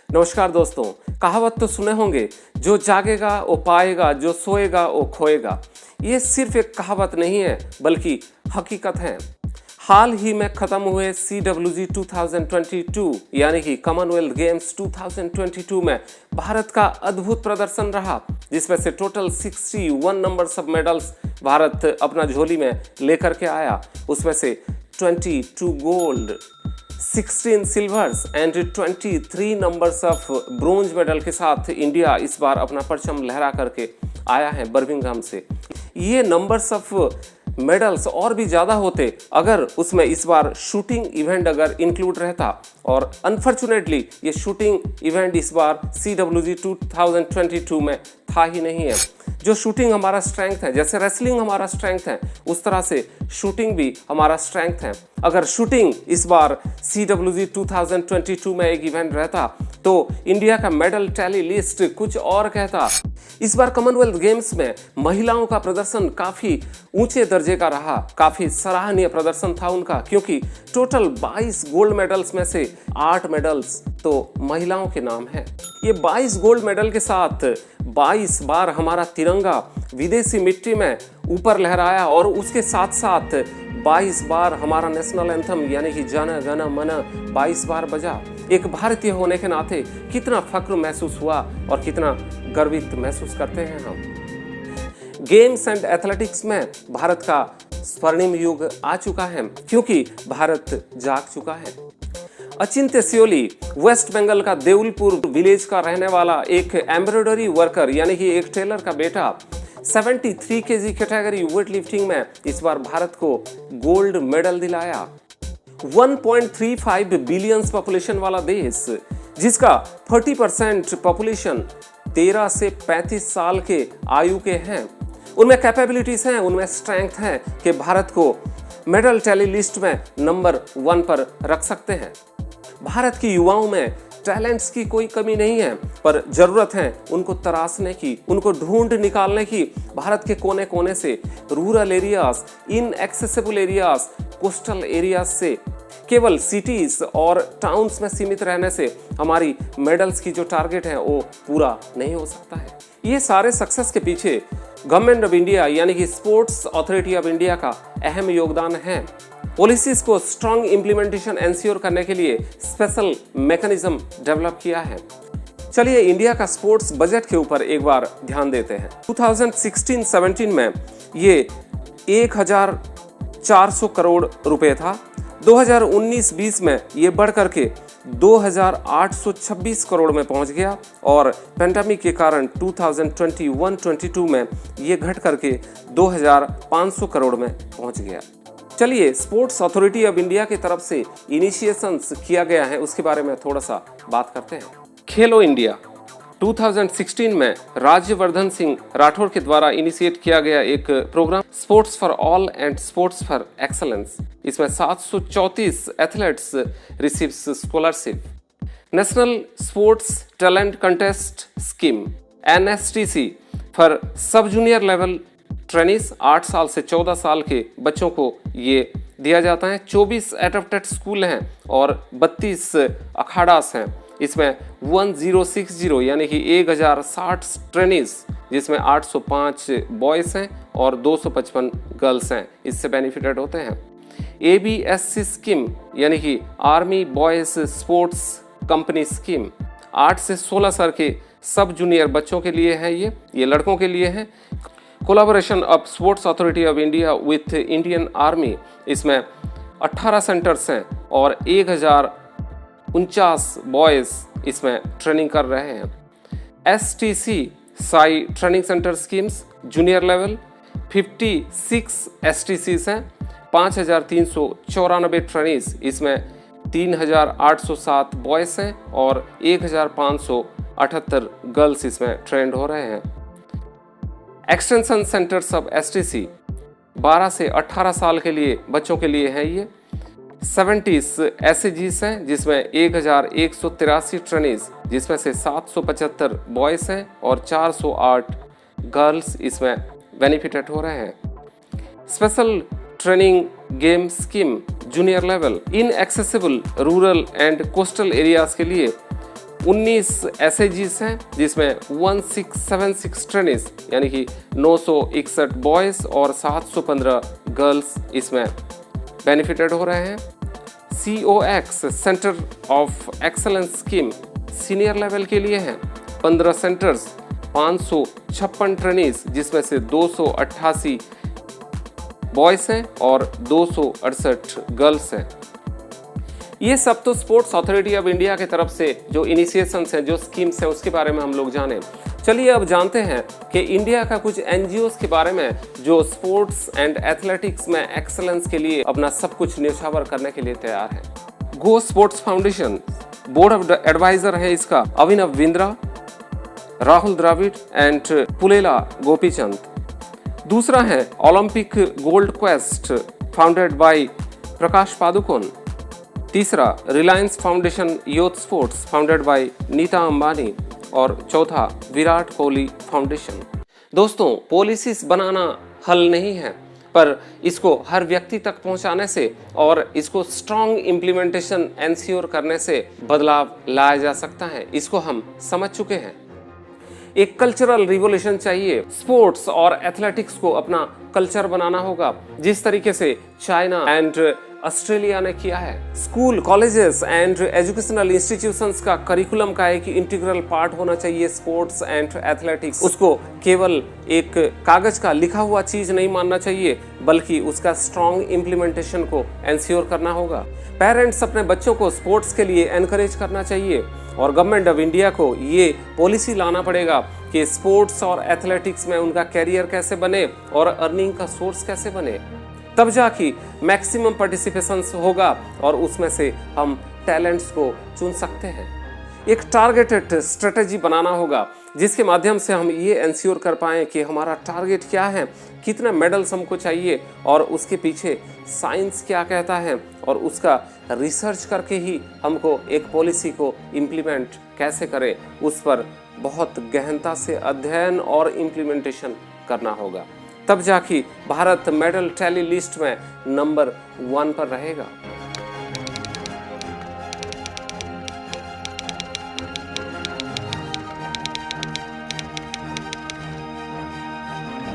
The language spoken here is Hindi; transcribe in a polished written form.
नमस्कार दोस्तों। कहावत तो सुने होंगे, जो जागेगा वो पाएगा, जो सोएगा वो खोएगा। ये सिर्फ एक कहावत नहीं है बल्कि हकीकत है। हाल ही में खत्म हुए CWG 2022 यानी कि कॉमनवेल्थ गेम्स 2022 में भारत का अद्भुत प्रदर्शन रहा, जिसमें से टोटल 61 नंबर सब मेडल्स भारत अपना झोली में लेकर के आया। उसमें से 22 gold, 16 silvers and 23 numbers of bronze medal के साथ इंडिया इस बार अपना परचम लहरा करके आया है बर्मिंघम से। ये नंबर्स ऑफ मेडल्स और भी ज़्यादा होते अगर उसमें इस बार शूटिंग इवेंट अगर इंक्लूड रहता, और अनफॉर्चुनेटली ये शूटिंग इवेंट इस बार CWG 2022 में था ही नहीं है। जो शूटिंग हमारा स्ट्रेंथ है, जैसे रेसलिंग हमारा स्ट्रेंथ है, उस तरह से शूटिंग भी हमारा स्ट्रेंथ है। अगर शूटिंग इस बार CWG 2022 में एक इवेंट रहता तो इंडिया का मेडल टैली लिस्ट कुछ और कहता। इस बार कॉमनवेल्थ गेम्स में महिलाओं का प्रदर्शन काफ़ी ऊंचे दर्जे का रहा, काफ़ी सराहनीय प्रदर्शन था उनका, क्योंकि टोटल 22 गोल्ड मेडल्स में से 8 मेडल्स तो महिलाओं के नाम हैं। ये 22 गोल्ड मेडल के साथ 22 बार हमारा तिरंगा विदेशी मिट्टी में ऊपर लहराया, और उसके साथ साथ 22 बार हमारा नेशनल एंथम यानी कि जन गण मन 22 बार बजा। एक भारतीय होने के नाते कितना फक्र महसूस हुआ और कितना गर्वित महसूस करते हैं हम। गेम्स एंड एथलेटिक्स में भारत का स्वर्णिम युग आ चुका है, क्योंकि भारत जाग चुका है। अचिंत्य सियोली वेस्ट बंगाल का देउलपुर विलेज का रहने वाला एक एम्ब्रॉयडरी वर्कर यानी कि एक टेलर का बेटा 73 kg कैटेगरी वेट लिफ्टिंग में इस बार भारत को गोल्ड मेडल दिलाया। 1.35 बिलियन पॉपुलेशन वाला देश, जिसका 30% पॉपुलेशन 13 से 35 साल के आयु के हैं, उनमें कैपेबिलिटीज हैं, उनमें स्ट्रेंथ है कि भारत को मेडल टैली लिस्ट में नंबर 1 पर रख सकते हैं। भारत की युवाओं में टैलेंट्स की कोई कमी नहीं है, पर जरूरत है उनको तराशने की, उनको ढूंढ निकालने की। भारत के कोने कोने से, rural areas, inaccessible areas, coastal areas से, केवल सिटीज और टाउन्स में सीमित रहने से हमारी मेडल्स की जो टारगेट है वो पूरा नहीं हो सकता है। ये सारे सक्सेस के पीछे गवर्नमेंट ऑफ इंडिया यानी कि स्पोर्ट्स अथॉरिटी ऑफ इंडिया का अहम योगदान है। पॉलिसीज को स्ट्रॉन्ग इम्प्लीमेंटेशन एंश्योर करने के लिए स्पेशल मैकेनिज्म डेवलप किया है। चलिए इंडिया का स्पोर्ट्स बजट के ऊपर एक बार ध्यान देते हैं। 2016-17 में ये 1400 करोड़ रुपए था। 2019-20 में ये बढ़ करके 2826 करोड़ में पहुंच गया, और पेंडेमिक के कारण 2021-22 में ये घट करके 2500 करोड़ में पहुंच गया। चलिए स्पोर्ट्स अथॉरिटी ऑफ इंडिया की तरफ से इनिशिएशंस किया गया है, उसके बारे में थोड़ा सा बात करते हैं। खेलो इंडिया 2016 में राज्यवर्धन सिंह राठौर के द्वारा इनिशिएट किया गया एक programme sports for all and sports for excellence. इसमें 734 athletes receives scholarship. National sports talent contest scheme NSTC for sub junior level trainees 8 साल से 14 साल के बच्चों को ये दिया जाता है। 24 एडप्टेड स्कूल हैं और 32 अखाड़ास हैं। इसमें 1060 यानी कि 1060 ट्रेनिस, जिसमें 805 बॉयज़ हैं और 255 गर्ल्स हैं, इससे बेनिफिटेड होते हैं। ABSC स्कीम यानी कि army boys sports company scheme 8 से 16 साल के सब जूनियर बच्चों के लिए है। ये लड़कों के लिए है। Collaboration of sports authority of India with Indian army, इसमें 18 सेंटर्स हैं और 1049 बॉयज़ इसमें ट्रेनिंग कर रहे हैं। STC Sai training centre schemes junior level 56 STCs हैं, 5394 ट्रेनिस, इसमें 3807 बॉयज़ हैं और 1578 गर्ल्स इसमें ट्रेंड हो रहे हैं। एक्सटेंशन सेंटर्स ऑफ STC 12 से 18 साल के लिए बच्चों के लिए है। ये 70 SAGs हैं, जिसमें 1183 ट्रेनिज, जिसमें से 775 बॉयज़ हैं और 408 गर्ल्स इसमें बेनिफिटेड हो रहे हैं। Special training game scheme junior level in accessible rural and coastal areas के लिए 19 SAGs हैं जिसमें 1676 ट्रेनिज यानी कि 961 बॉयज़ और 715 गर्ल्स इसमें बेनिफिटेड हो रहे हैं। COX centre of excellence scheme senior level के लिए हैं। 15 सेंटर्स, 556 ट्रेनिज जिसमें से 288 बॉयज़ हैं और 268 गर्ल्स हैं। ये सब तो स्पोर्ट्स अथॉरिटी ऑफ इंडिया की तरफ से जो इनिशिएशंस हैं, जो स्कीम्स हैं, उसके बारे में हम लोग जाने। चलिए अब जानते हैं कि इंडिया का कुछ NGOs के बारे में जो स्पोर्ट्स एंड एथलेटिक्स में एक्सेलेंस के लिए अपना सब कुछ न्योछावर करने के लिए तैयार है। Go Sports Foundation, board of advisor है इसका अभिनव बिंद्रा, राहुल द्रविड़ एंड पुलेला गोपीचंद। दूसरा है Olympic Gold Quest founded by Prakash Padukone. तीसरा Reliance Foundation Youth Sports founded by Nita Ambani. और चौथा विराट कोहली फाउंडेशन। दोस्तों, पॉलिसीज बनाना हल नहीं है, पर इसको हर व्यक्ति तक पहुंचाने से और इसको स्ट्रॉन्ग इम्प्लीमेंटेशन एंश्योर करने से बदलाव लाया जा सकता है। इसको हम समझ चुके हैं। एक कल्चरल रिवोल्यूशन चाहिए। स्पोर्ट्स और एथलेटिक्स को अपना कल्चर बनाना होगा, जिस तरीके से चाइना एंड ऑस्ट्रेलिया ने किया है। School, colleges and educational institutions का करिकुलम का एक इंटीग्रल पार्ट होना चाहिए स्पोर्ट्स एंड एथलेटिक्स। उसको केवल एक कागज का लिखा हुआ चीज नहीं मानना चाहिए, बल्कि उसका स्ट्रॉन्ग इम्प्लीमेंटेशन को एंश्योर करना होगा। पेरेंट्स अपने बच्चों को स्पोर्ट्स के लिए एनकरेज करना चाहिए और गवर्नमेंट ऑफ इंडिया को ये पॉलिसी लाना पड़ेगा कि स्पोर्ट्स और एथलेटिक्स में उनका कैरियर कैसे बने और अर्निंग का सोर्स कैसे बने। तब जाके मैक्सिमम पार्टिसिपेशन होगा और उसमें से हम टैलेंट्स को चुन सकते हैं। एक टारगेटेड स्ट्रेटेजी बनाना होगा जिसके माध्यम से हम ये एंश्योर कर पाएँ कि हमारा टारगेट क्या है, कितने मेडल्स हमको चाहिए और उसके पीछे साइंस क्या कहता है, और उसका रिसर्च करके ही हमको एक पॉलिसी को इम्प्लीमेंट कैसे करें उस पर बहुत गहनता से अध्ययन और इम्प्लीमेंटेशन करना होगा। तब जाके भारत मेडल टैली लिस्ट में नंबर 1 पर रहेगा।